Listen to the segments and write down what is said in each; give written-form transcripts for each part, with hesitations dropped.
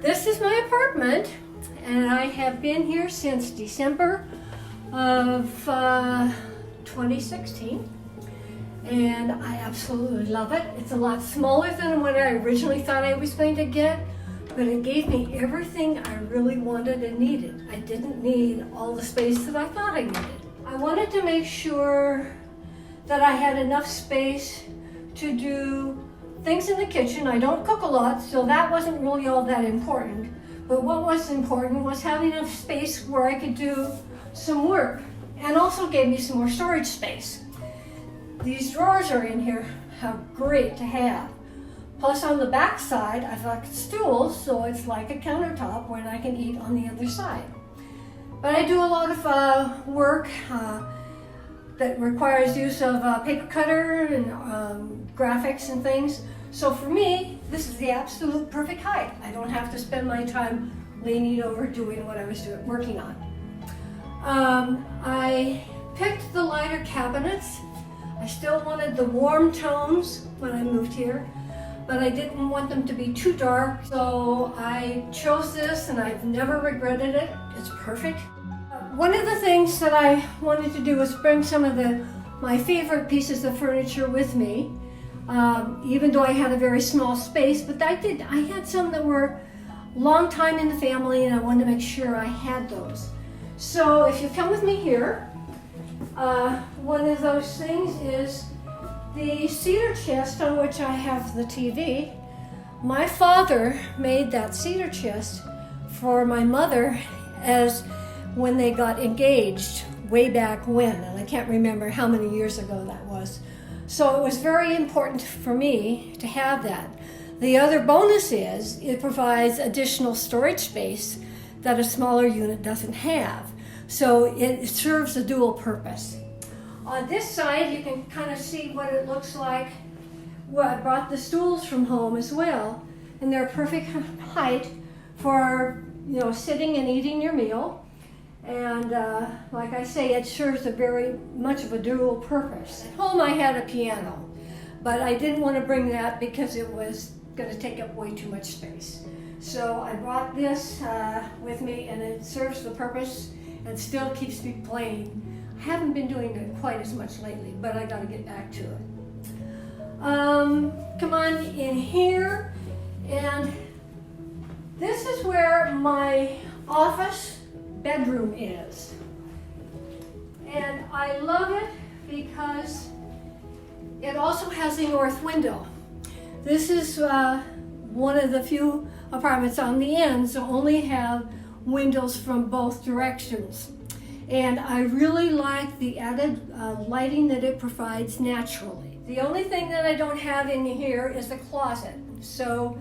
This is my apartment, and I have been here since December of 2016, and I absolutely love it. It's a lot smaller than what I originally thought I was going to get, but it gave me everything I really wanted and needed. I didn't need all the space that I thought I needed. I wanted to make sure that I had enough space to do things in the kitchen. I don't cook a lot, so that wasn't really all that important. But what was important was having enough space where I could do some work, and also gave me some more storage space. These drawers are in here, how great to have. Plus on the back side, I've got stools, so it's like a countertop when I can eat on the other side. But I do a lot of work that requires use of a paper cutter and graphics and things. So for me, this is the absolute perfect height. I don't have to spend my time leaning over doing what I was working on. I picked the lighter cabinets. I still wanted the warm tones when I moved here, but I didn't want them to be too dark, so I chose this and I've never regretted it. It's perfect. One of the things that I wanted to do was bring some of my favorite pieces of furniture with me, even though I had a very small space, but I had some that were long time in the family, and I wanted to make sure I had those. So if you come with me here, one of those things is the cedar chest on which I have the TV. My father made that cedar chest for my mother as when they got engaged way back when, and I can't remember how many years ago that was. So it was very important for me to have that. The other bonus is it provides additional storage space that a smaller unit doesn't have. So it serves a dual purpose. On this side, you can kind of see what it looks like. Well, I brought the stools from home as well, and they're perfect height for, sitting and eating your meal. And like I say, it serves a very much of a dual purpose. At home I had a piano, but I didn't want to bring that because it was going to take up way too much space. So I brought this with me, and it serves the purpose and still keeps me playing. I haven't been doing it quite as much lately, but I got to get back to it. Come on in here, and this is where my office bedroom is, and I love it because it also has a north window. This is one of the few apartments on the ends that only have windows from both directions, and I really like the added lighting that it provides naturally. The only thing that I don't have in here is the closet, so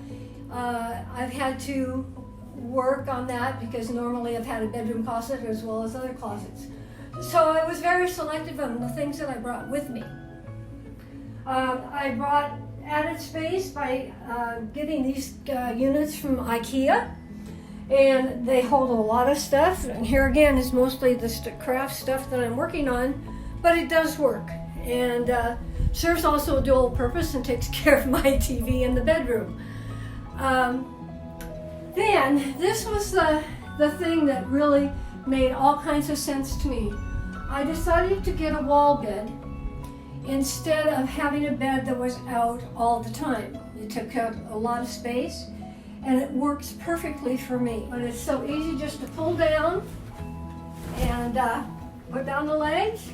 I've had to work on that because normally I've had a bedroom closet as well as other closets. So I was very selective on the things that I brought with me. I brought added space by getting these units from IKEA, and they hold a lot of stuff. And here again is mostly the craft stuff that I'm working on, but it does work and serves also a dual purpose and takes care of my TV in the bedroom. Then, this was the thing that really made all kinds of sense to me. I decided to get a wall bed instead of having a bed that was out all the time. It took up a lot of space, and it works perfectly for me. But it's so easy just to pull down and put down the legs.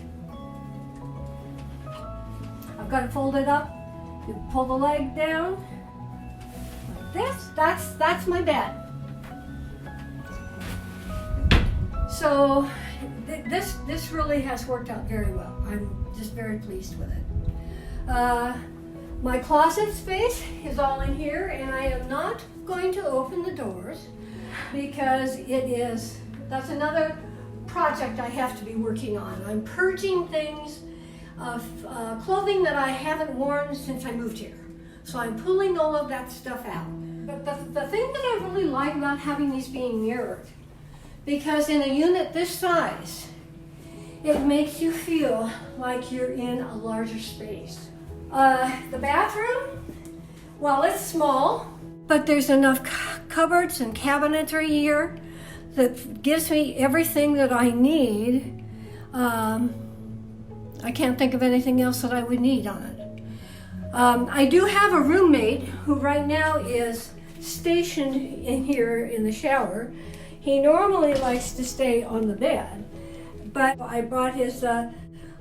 I've got it folded up. You pull the leg down. That's my bed. So this really has worked out very well. I'm just very pleased with it. My closet space is all in here, and I am not going to open the doors because that's another project I have to be working on. I'm purging things of clothing that I haven't worn since I moved here. So I'm pulling all of that stuff out. But the thing that I really like about having these being mirrored, because in a unit this size, it makes you feel like you're in a larger space. The bathroom, well, it's small, but there's enough cupboards and cabinetry here that gives me everything that I need. I can't think of anything else that I would need on it. I do have a roommate who right now is stationed in here in the shower. He normally likes to stay on the bed, but I brought his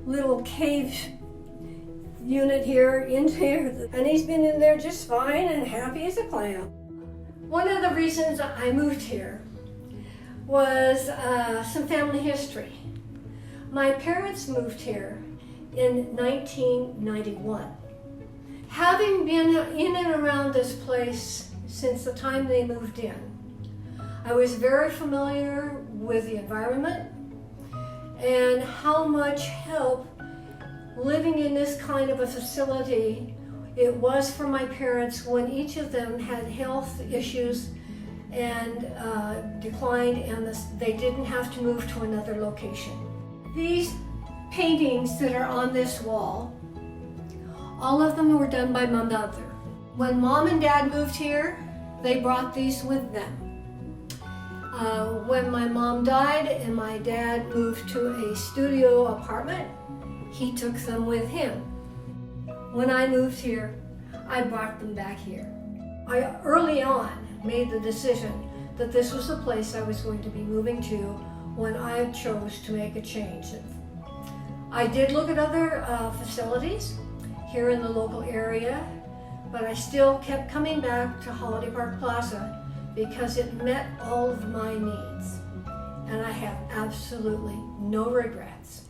little cave unit here into here, and he's been in there just fine and happy as a clam. One of the reasons I moved here was some family history. My parents moved here in 1991. Having been in and around this place since the time they moved in, I was very familiar with the environment and how much help living in this kind of a facility it was for my parents when each of them had health issues and declined, and they didn't have to move to another location. These paintings that are on this wall, all of them were done by my mother. When Mom and Dad moved here, they brought these with them. When my mom died and my dad moved to a studio apartment, he took them with him. When I moved here, I brought them back here. I early on made the decision that this was the place I was going to be moving to when I chose to make a change. I did look at other facilities here in the local area, but I still kept coming back to Holiday Park Plaza because it met all of my needs, and I have absolutely no regrets.